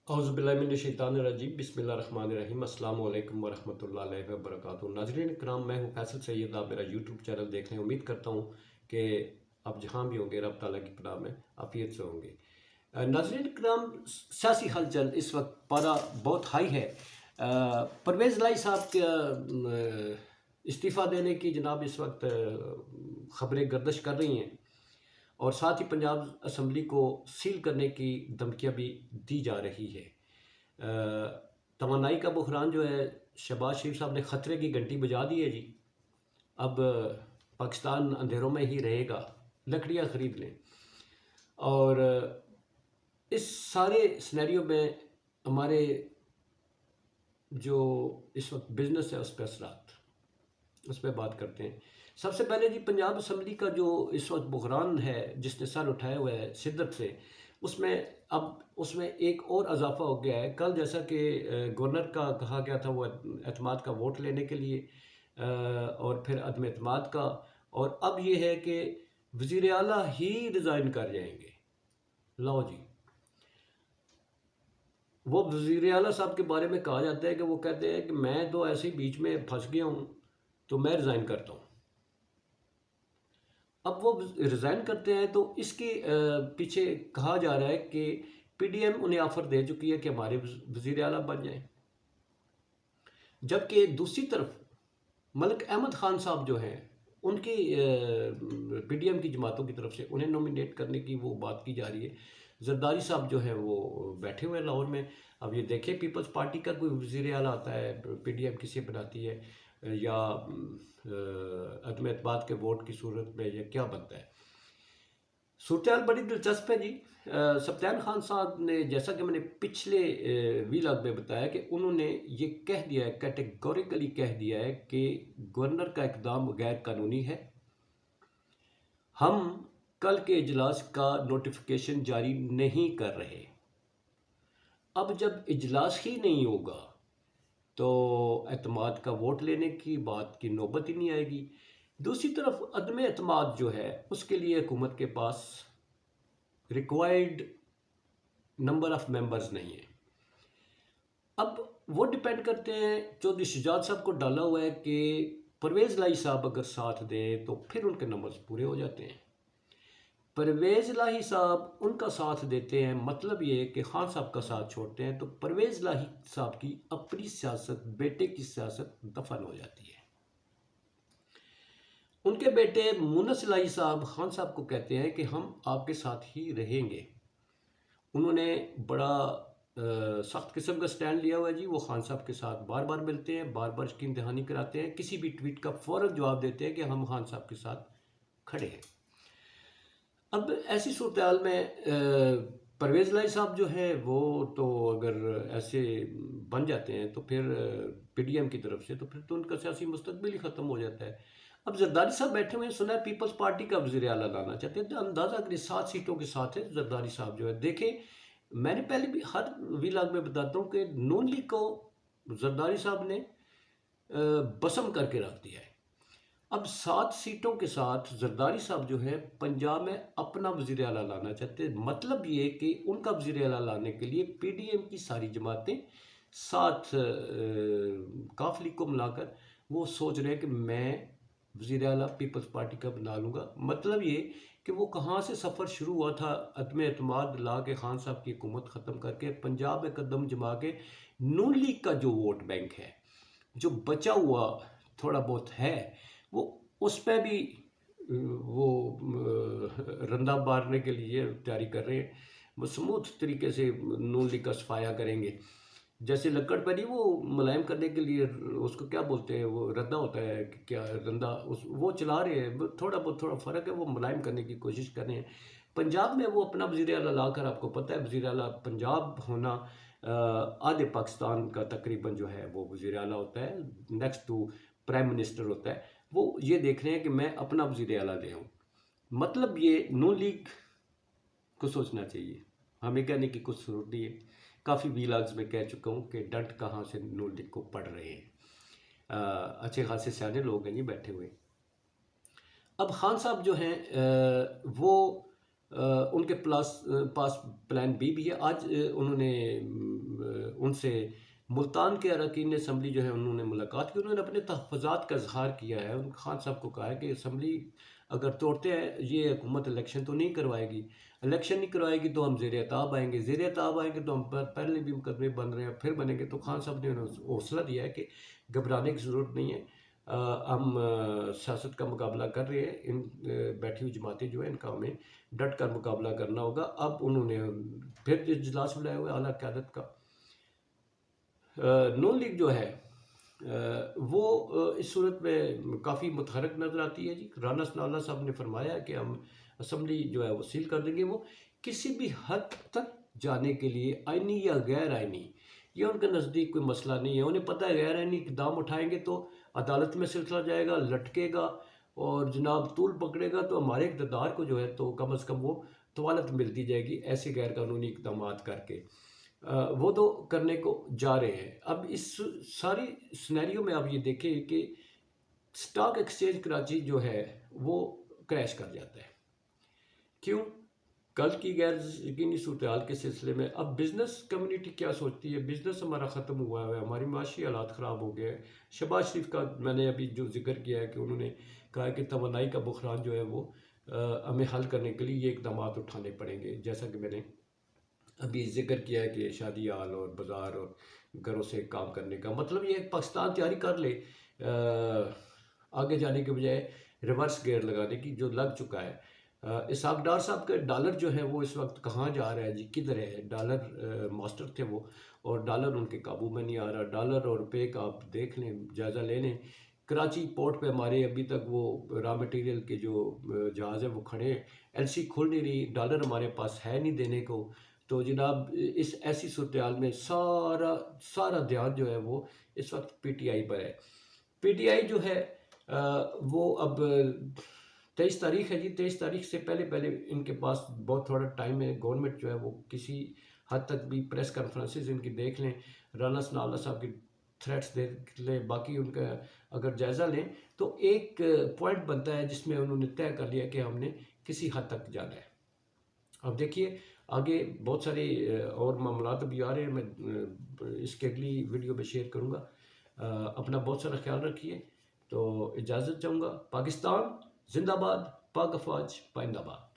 औज़ुबिल्लाहिमिनश्शैतानिर्रजीम बिस्मिल्लाहिर्रहमानिर्रहीम अस्सलामु अलैकुम वरहमतुल्लाहि वबरकातुहू। नाज़रीन इकराम, मैं हूँ फैसल सैयद। आप मेरा यूट्यूब चैनल देख रहे हैं। उम्मीद करता हूँ कि आप जहाँ भी होंगे रब ताला की पनाह में आफियत से होंगे। नाज़रीन इकराम, सियासी हलचल इस वक्त पारा बहुत हाई है। परवेज़ लाई साहब के इस्तीफ़ा देने की जनाब इस वक्त ख़बरें गर्दिश कर रही हैं और साथ ही पंजाब असम्बली को सील करने की धमकियाँ भी दी जा रही है। तवानाई का बहरान जो है, शहबाज शरीफ साहब ने ख़तरे की घंटी बजा दी है जी। अब पाकिस्तान अंधेरों में ही रहेगा, लकड़ियाँ ख़रीद लें। और इस सारे सिनेरियो में हमारे जो इस वक्त बिज़नेस है उस पर असरात, उस पर बात करते हैं। सबसे पहले जी, पंजाब असम्बली का जो इस वक्त बहरान है जिसने सर उठाया हुआ है शिद्दत से, उसमें एक और इजाफा हो गया है। कल जैसा कि गवर्नर का कहा गया था वो एतमाद का वोट लेने के लिए और फिर अदम एतमाद का, और अब ये है कि वज़ीर आला ही रिज़ाइन कर जाएंगे। लो जी, वो वज़ीर आला साहब के बारे में कहा जाता है कि वो कहते हैं कि मैं तो ऐसे ही बीच में फंस गया हूँ तो मैं रिज़ाइन करता हूँ। अब वो रिज़ाइन करते हैं तो इसके पीछे कहा जा रहा है कि पीडीएम उन्हें ऑफ़र दे चुकी है कि हमारे वज़ीर आला बन जाएं। जबकि दूसरी तरफ मलिक अहमद ख़ान साहब जो हैं, उनकी पीडीएम की जमातों की तरफ से उन्हें नॉमिनेट करने की वो बात की जा रही है। जरदारी साहब जो हैं वो बैठे हुए हैं लाहौर में। अब ये देखें पीपल्स पार्टी का कोई वज़ीर आला आता है, पीडीएम किसे बनाती है, या अदम एतमाद के वोट की सूरत में यह क्या बनता है। सूरत बड़ी दिलचस्प है जी। सफ्तान खान साहब ने, जैसा कि मैंने पिछले वीलॉग में बताया, कि उन्होंने ये कह दिया है, कैटेगोरिकली कह दिया है कि गवर्नर का इकदाम गैर कानूनी है। हम कल के इजलास का नोटिफिकेशन जारी नहीं कर रहे। अब जब इजलास ही नहीं होगा तो एतमाद का वोट लेने की बात की नौबत ही नहीं आएगी। दूसरी तरफ अदम एतमाद जो है उसके लिए हुकूमत के पास रिक्वायर्ड नंबर ऑफ मेंबर्स नहीं है। अब वो डिपेंड करते हैं, चौधरी शुजात साहब को डाला हुआ है कि परवेज़ लाई साहब अगर साथ दें तो फिर उनके नंबर्स पूरे हो जाते हैं। परवेज़ लाई साहब उनका साथ देते हैं, मतलब ये कि खान साहब का साथ छोड़ते हैं तो परवेज़ लाई साहब की अपनी सियासत, बेटे की सियासत दफन हो जाती है। उनके बेटे मुनस लाई साहब खान साहब को कहते हैं कि हम आपके साथ ही रहेंगे। उन्होंने बड़ा सख्त किस्म का स्टैंड लिया हुआ है जी। वो खान साहब के साथ बार बार मिलते हैं, बार बार इसकी इम्तिहानी कराते हैं, किसी भी ट्वीट का फ़ौरन जवाब देते हैं कि हम खान साहब के साथ खड़े हैं। अब ऐसी सूरत हाल में परवेज़ लाई साहब जो है वो तो अगर ऐसे बन जाते हैं तो फिर पीडीएम की तरफ से, तो फिर तो उनका सियासी मुस्तकबिल ही ख़त्म हो जाता है। अब जरदारी साहब बैठे हुए हैं, सुना है पीपल्स पार्टी का वज़ीर आला लाना चाहते हैं। तो अंदाज़ा करिए 7 सीटों के साथ है जरदारी साहब जो है। देखें, मैंने पहले भी हर वीलॉग में बताता हूँ कि नून लीग को जरदारी साहब ने बसम करके रख दिया है। अब 7 सीटों के साथ जरदारी साहब जो है पंजाब में अपना वज़ीर आला लाना चाहते हैं। मतलब ये कि उनका वज़ीर आला लाने के लिए पीडीएम की सारी जमातें साथ काफ लीग को मिलाकर वो सोच रहे हैं कि मैं वज़ीर आला पीपल्स पार्टी का बना लूँगा। मतलब ये कि वो कहाँ से सफ़र शुरू हुआ था, अदम एतमाद ला के खान साहब की हुकूमत ख़त्म करके पंजाब में कदम जमा के नून लीग का जो वोट बैंक है, जो बचा हुआ थोड़ा बहुत है, वो उस पर भी वो रंदा मारने के लिए तैयारी कर रहे हैं। वो स्मूथ तरीके से नून लीग का सफाया करेंगे। जैसे लक्कड़ पर ही वो मुलायम करने के लिए, उसको क्या बोलते हैं, वो रंदा होता है कि क्या रंदा, उस वो चला रहे हैं। थोड़ा फ़र्क है, वो मुलायम करने की कोशिश कर रहे हैं। पंजाब में वो अपना वज़ीर आला लाकर, आपको पता है वज़ीर आला पंजाब होना आधे पाकिस्तान का तकरीबन जो है वो वज़ीर आला होता है, नेक्स्ट टू प्राइम मिनिस्टर होता है। वो ये देख रहे हैं कि मैं अपना वज़ीर आला ले आऊँ। मतलब ये नून लीग को सोचना चाहिए, हमें कहने की कुछ ज़रूरत नहीं है। काफ़ी वीलॉग्स में कह चुका हूँ कि डंट कहाँ से नून लीग को पढ़ रहे हैं। अच्छे खासे सियाने लोग हैं जी बैठे हुए। अब खान साहब जो हैं वो उनके पास प्लान बी भी है। आज उन्होंने उनसे मुल्तान के अरकान असम्बली जो है उन्होंने मुलाकात की, उन्होंने अपने तहफ़्फ़ुज़ात का इज़हार किया है। उन खान साहब को कहा है कि असम्बली अगर तोड़ते हैं, ये हुकूमत इलेक्शन तो नहीं करवाएगी, इलेक्शन नहीं करवाएगी तो हम ज़ेर एताब आएंगे, ज़ेर एताब आएंगे तो हम पहले भी मुकदमे बन रहे हैं, फिर बनेंगे। तो खान साहब ने हौसला दिया है कि घबराने की ज़रूरत नहीं है, हम सियासत का मुकाबला कर रहे हैं, इन बैठी हुई जमातें जो है इनका हमें डट कर मुकाबला करना होगा। अब उन्होंने फिर इजलास बुलाया हुआ आला क़यादत का। नून लीग जो है वो इस सूरत में काफ़ी मुतहरक नज़र आती है जी। राना सनाउल्लाह साहब ने फरमाया कि हम असम्बली जो है वो सील कर देंगे। वो किसी भी हद तक जाने के लिए आइनी या गैर आइनी, ये उनके नज़दीक कोई मसला नहीं है। उन्हें पता है गैर आइनी इक़दाम उठाएंगे तो अदालत में सिलसिला जाएगा, लटकेगा और जनाब तूल पकड़ेगा, तो हमारे इक़्तिदार को जो है तो कम अज़ कम वो तवालत मिलती जाएगी ऐसे गैर कानूनी इक़दाम करके। वो तो करने को जा रहे हैं। अब इस सारी सिनेरियो में आप ये देखें कि स्टॉक एक्सचेंज कराची जो है वो क्रैश कर जाता है। क्यों? कल की गैर यकीनी सूरत के सिलसिले में अब बिज़नेस कम्युनिटी क्या सोचती है? बिज़नेस हमारा ख़त्म हुआ है, हमारी माशी हालात ख़राब हो गए। शहबाज शरीफ का मैंने अभी जो जिक्र किया है कि उन्होंने कहा कि तवानाई का बुहरान जो है वो हमें हल करने के लिए ये इक़दाम उठाने पड़ेंगे। जैसा कि मैंने अभी जिक्र किया है कि शादी हाल और बाज़ार और घरों से काम करने का मतलब ये पाकिस्तान तैयारी कर ले आगे जाने के बजाय रिवर्स गियर लगाने की, जो लग चुका है। इसहाक डार साहब का डॉलर जो है वो इस वक्त कहाँ जा रहा है जी, किधर है? डॉलर मास्टर थे वो, और डॉलर उनके काबू में नहीं आ रहा। डॉलर और रुपये का आप देख लें, जायज़ा ले लें। कराची पोर्ट पे हमारे अभी तक वो रॉ मटेरियल के जो जहाज़ है वो खड़े हैं, एलसी खुल नहीं रही, डॉलर हमारे पास है नहीं देने को। तो जनाब इस ऐसी सूरत में सारा सारा ध्यान जो है वो इस वक्त पीटीआई पर है। पीटीआई जो है वो अब 23 तारीख है जी, 23 तारीख से पहले पहले इनके पास बहुत थोड़ा टाइम है। गवर्नमेंट जो है वो किसी हद तक भी प्रेस कॉन्फ्रेंसेस इनकी देख लें, राना सनाउल्लाह साहब की थ्रेट्स देख लें, बाकी उनका अगर जायज़ा लें तो एक पॉइंट बनता है जिसमें उन्होंने तय कर लिया कि हमने किसी हद तक जाना है। अब देखिए आगे बहुत सारे और मामलात भी आ रहे हैं, मैं इसके अगली वीडियो में शेयर करूँगा। अपना बहुत सारा ख्याल रखिए। तो इजाज़त चाहूँगा। पाकिस्तान जिंदाबाद, पाक अफवाज पाइंदाबाद।